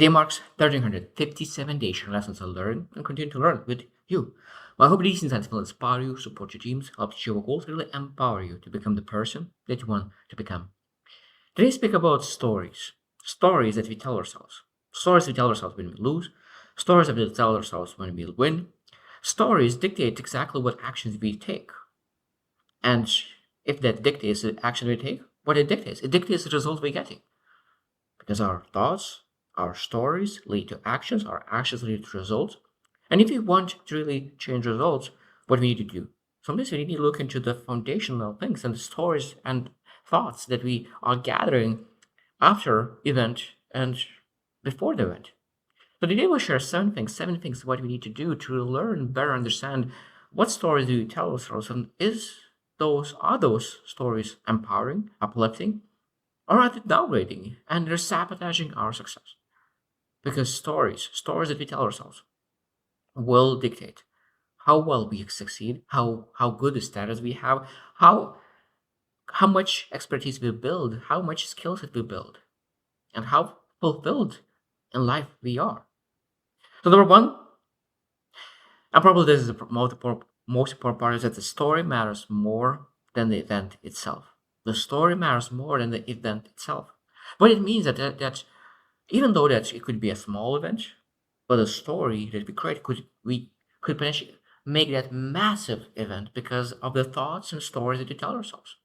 Day marks 1357 days and lessons I learned and continue to learn with you. Well, I hope these insights will inspire you, support your dreams, help achieve your goals, really empower you to become the person that you want to become. Today, I speak about stories. Stories that we tell ourselves. Stories we tell ourselves when we lose. Stories that we tell ourselves when we win. Stories dictate exactly what actions we take. And if that dictates the action we take, what it dictates the results we're getting. Because our thoughts, our stories lead to actions, our actions lead to results. And if we want to really change results, what we need to do? Sometimes we need to look into the foundational things and the stories and thoughts that we are gathering after event and before the event. So today we'll share seven things what we need to do to learn better understand what stories do we tell ourselves and are those stories empowering, uplifting, or are they downgrading and they're sabotaging our success? Because stories that we tell ourselves will dictate how well we succeed, how good the status we have, how how much expertise we build, how much skills that we build, and how fulfilled in life we are. So number one, and probably this is the most important part, is that the story matters more than the event itself. The story matters more than the event itself. But it means that even though that it could be a small event, but the story that we create could potentially make that massive event because of the thoughts and stories that we tell ourselves.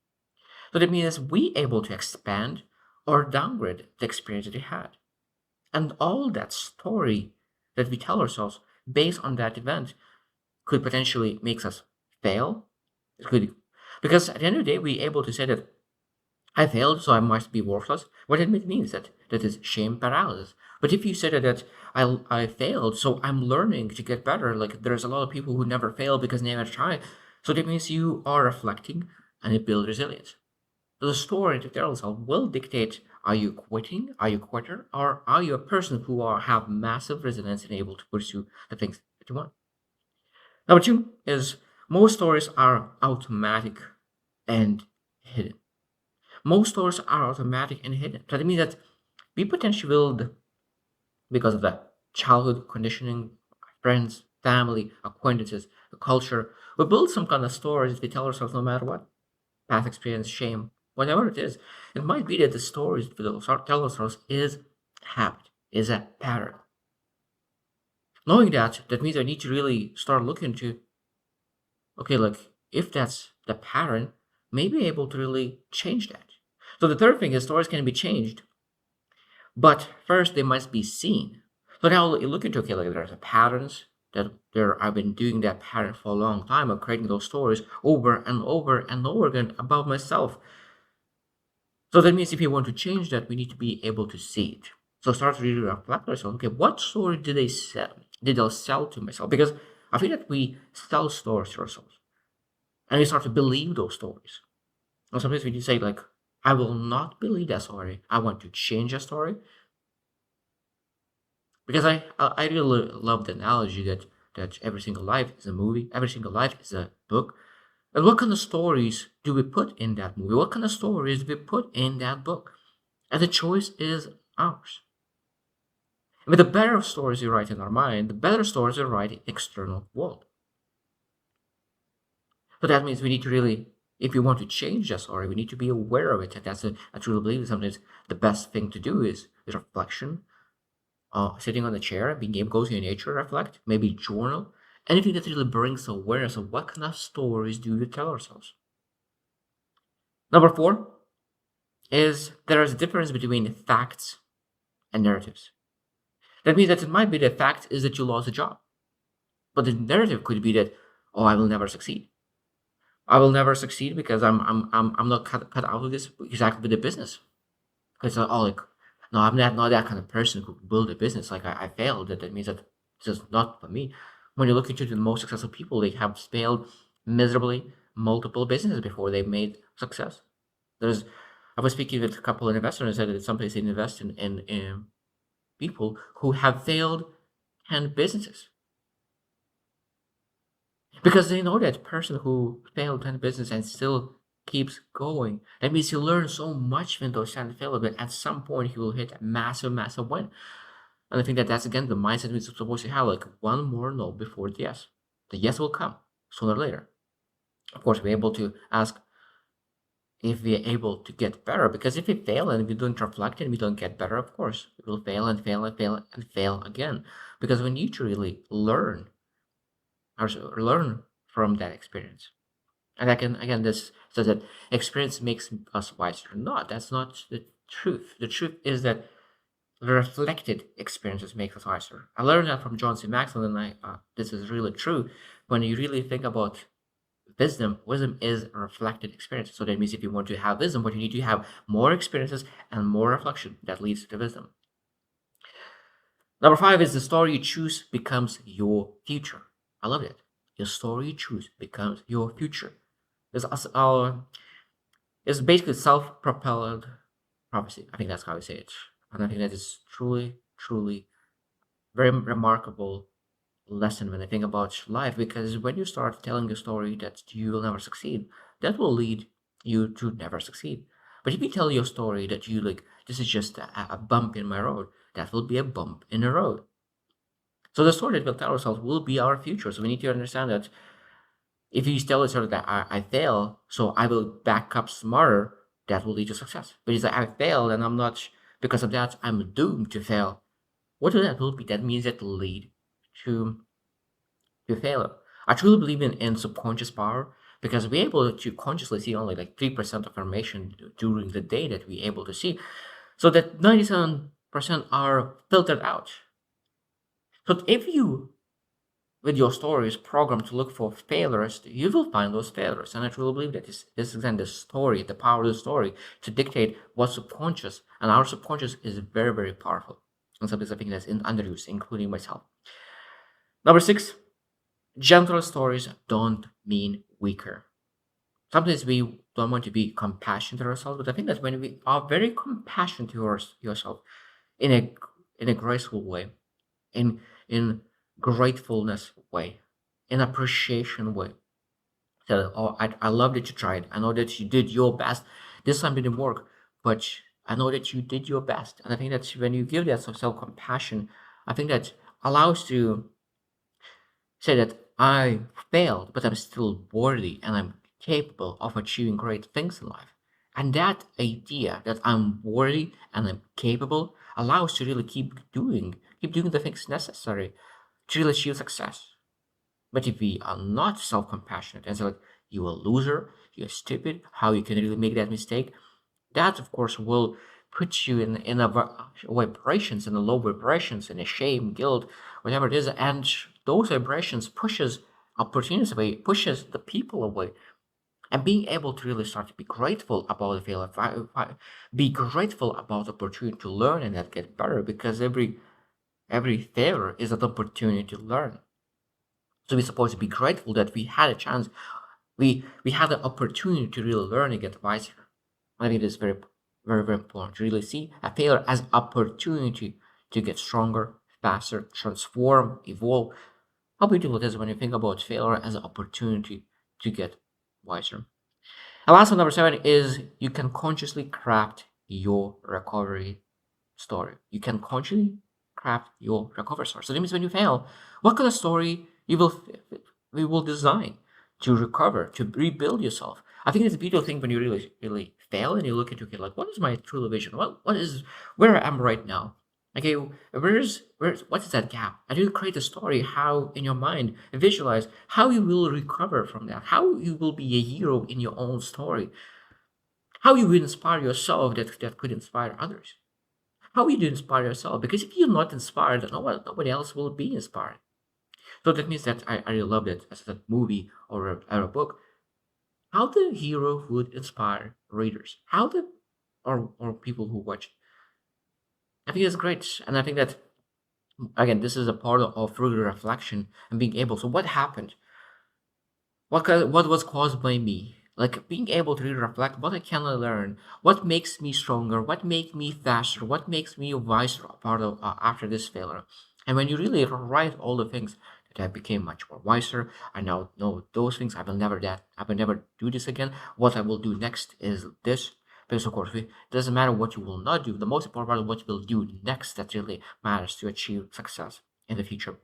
So that means we able to expand or downgrade the experience that we had. And all that story that we tell ourselves based on that event could potentially makes us fail. It could because at the end of the day we able to say that I failed, so I must be worthless. What it means that is shame paralysis. But if you said that I failed, so I'm learning to get better. Like there's a lot of people who never fail because they never try. So that means you are reflecting and you build resilience. So the story to tell yourself will dictate: are you quitting? Are you a quitter? Or are you a person who have massive resilience and able to pursue the things that you want? Number two is most stories are automatic and hidden. Most stories are automatic and hidden. So that means that we potentially build because of the childhood conditioning, friends, family, acquaintances, the culture. We build some kind of stories that we tell ourselves no matter what. Past experience, shame, whatever it is. It might be that the stories we tell ourselves is habit, is a pattern. Knowing that, that means I need to really start looking to, okay, like if that's the pattern, maybe able to really change that. So the third thing is stories can be changed, but first they must be seen. So now you look into, okay, like there's a patterns that there I've been doing that pattern for a long time of creating those stories over and over and over again about myself. So that means if you want to change that, we need to be able to see it. So start to really reflect on yourself. Okay, what story did they sell? Did I sell to myself? Because I feel that we sell stories to ourselves, and we start to believe those stories. And sometimes we just say like, "I will not believe that story. I want to change that story." Because I really love the analogy that every single life is a movie, every single life is a book. And what kind of stories do we put in that movie? What kind of stories do we put in that book? And the choice is ours. I mean, the better stories we write in our mind, the better stories we write in external world. So that means we need to really, if we want to change that story, we need to be aware of it. And I truly believe sometimes the best thing to do is reflection, sitting on the chair, being able to go to nature, reflect, maybe journal, anything that really brings awareness of what kind of stories do we tell ourselves. Number four is there is a difference between facts and narratives. That means that it might be the fact is that you lost a job, but the narrative could be that, oh, I will never succeed. I will never succeed because I'm not cut out of this exactly with the business. Because oh, like, no, I'm not that kind of person who can build a business. Like I failed. That means that it's just not for me. When you look into the most successful people, they have failed miserably multiple businesses before they made success. There's I was speaking with a couple of investors and said that some places they invest in people who have failed 10 businesses because they know that person who failed 10 business and still keeps going. That means you learn so much when those 10 fail, but at some point he will hit a massive, massive win. And I think that that's again the mindset we're supposed to have, like one more no before the yes. The yes will come sooner or later. Of course, we're able to ask if we're able to get better, because if we fail and we don't reflect and we don't get better, of course, we will fail and fail and fail and fail again. Because we need to really learn from that experience. And again, this says that experience makes us wiser. No, that's not the truth. The truth is that the reflected experiences make us wiser. I learned that from John C. Maxwell, and this is really true. When you really think about wisdom is a reflected experience. So that means if you want to have wisdom, what you need to have more experiences and more reflection that leads to wisdom. Number 5 is the story you choose becomes your future. I love it. Your story you choose becomes your future. It's basically self-propelled prophecy. I think that's how I say it. And I think that is truly, truly very remarkable lesson when I think about life, because when you start telling a story that you will never succeed, that will lead you to never succeed. But if you tell your story that you like, this is just a bump in my road, that will be a bump in the road. So the story that we'll tell ourselves will be our future. So we need to understand that if you tell a story that I fail, so I will back up smarter, that will lead to success. But if I failed and I'm not, because of that, I'm doomed to fail. What will that will be? That means that will lead to failure. I truly believe in subconscious power because we're able to consciously see only like 3% of information during the day that we're able to see. So that 97% are filtered out. So if you, with your story, is programmed to look for failures, you will find those failures. And I truly believe that this is again the story, the power of the story to dictate what's subconscious. And our subconscious is very, very powerful. And something I think that's underused, including myself. Number 6, gentle stories don't mean weaker. Sometimes we don't want to be compassionate to ourselves, but I think that when we are very compassionate to yourself in a graceful way, in gratefulness way, in appreciation way, that oh I love that you tried. I know that you did your best. This time didn't work, but I know that you did your best. And I think that when you give that self compassion, I think that allows to say that I failed, but I'm still worthy and I'm capable of achieving great things in life. And that idea that I'm worthy and I'm capable allows to really keep doing the things necessary to really achieve success. But if we are not self-compassionate and say like you're a loser, you're stupid, how you can really make that mistake, that of course will put you in a vibrations, in the low vibrations, in a shame, guilt, whatever it is, and those vibrations pushes opportunities away, pushes the people away. And being able to really start to be grateful about the failure, be grateful about the opportunity to learn and that get better, because every failure is an opportunity to learn. So we're supposed to be grateful that we had a chance, we had the opportunity to really learn and get wiser. I think it is very, very, very important to really see a failure as opportunity to get stronger, faster, transform, evolve. How beautiful it is when you think about failure as an opportunity to get wiser. And last one, number 7, is you can consciously craft your recovery story. You can consciously craft your recovery story. So that means when you fail, what kind of story we will design to recover, to rebuild yourself. I think it's a beautiful thing when you really, really fail and you look into it like, what is my true vision? What is where I am right now? Okay, what is that gap? And you create a story how in your mind visualize how you will recover from that, how you will be a hero in your own story, how you will inspire yourself that could inspire others. How will you inspire yourself? Because if you're not inspired, nobody else will be inspired. So that means that I really loved it as a movie or a book. How the hero would inspire readers. How the or people who watch. I think it's great. And I think that again, this is a part of further reflection and being able. So what happened? What was caused by me? Like being able to really reflect what can I learn? What makes me stronger? What makes me faster? What makes me wiser part of after this failure? And when you really write all the things that I became much more wiser, I now know those things. I will never do this again. What I will do next is this. Because of course, it doesn't matter what you will not do. The most important part is what you will do next that really matters to achieve success in the future.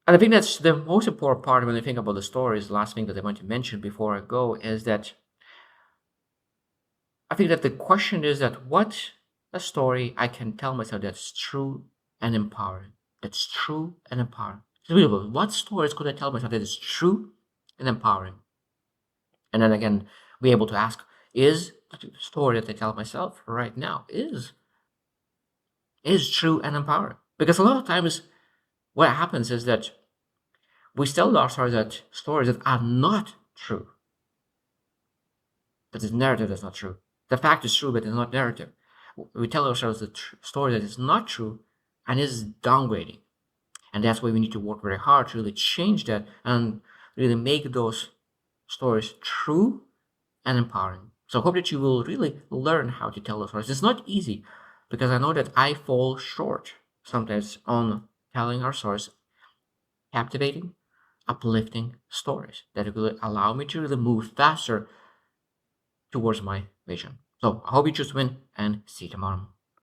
And I think that's the most important part when I think about the stories. The last thing that I want to mention before I go is that I think that the question is that what a story I can tell myself that's true and empowering. That's true and empowering. So really, what stories could I tell myself that is true and empowering? And then again, be able to ask, is the story that I tell myself right now is true and empowering? Because a lot of times what happens is that we tell ourselves that stories that are not true. That is narrative that's not true. The fact is true, but it's not narrative. We tell ourselves the story that is not true and is downgrading. And that's why we need to work very hard to really change that and really make those stories true and empowering. So I hope that you will really learn how to tell those stories. It's not easy because I know that I fall short sometimes on telling our stories captivating, uplifting stories that will allow me to really move faster towards my vision. So I hope you choose to win and see you tomorrow.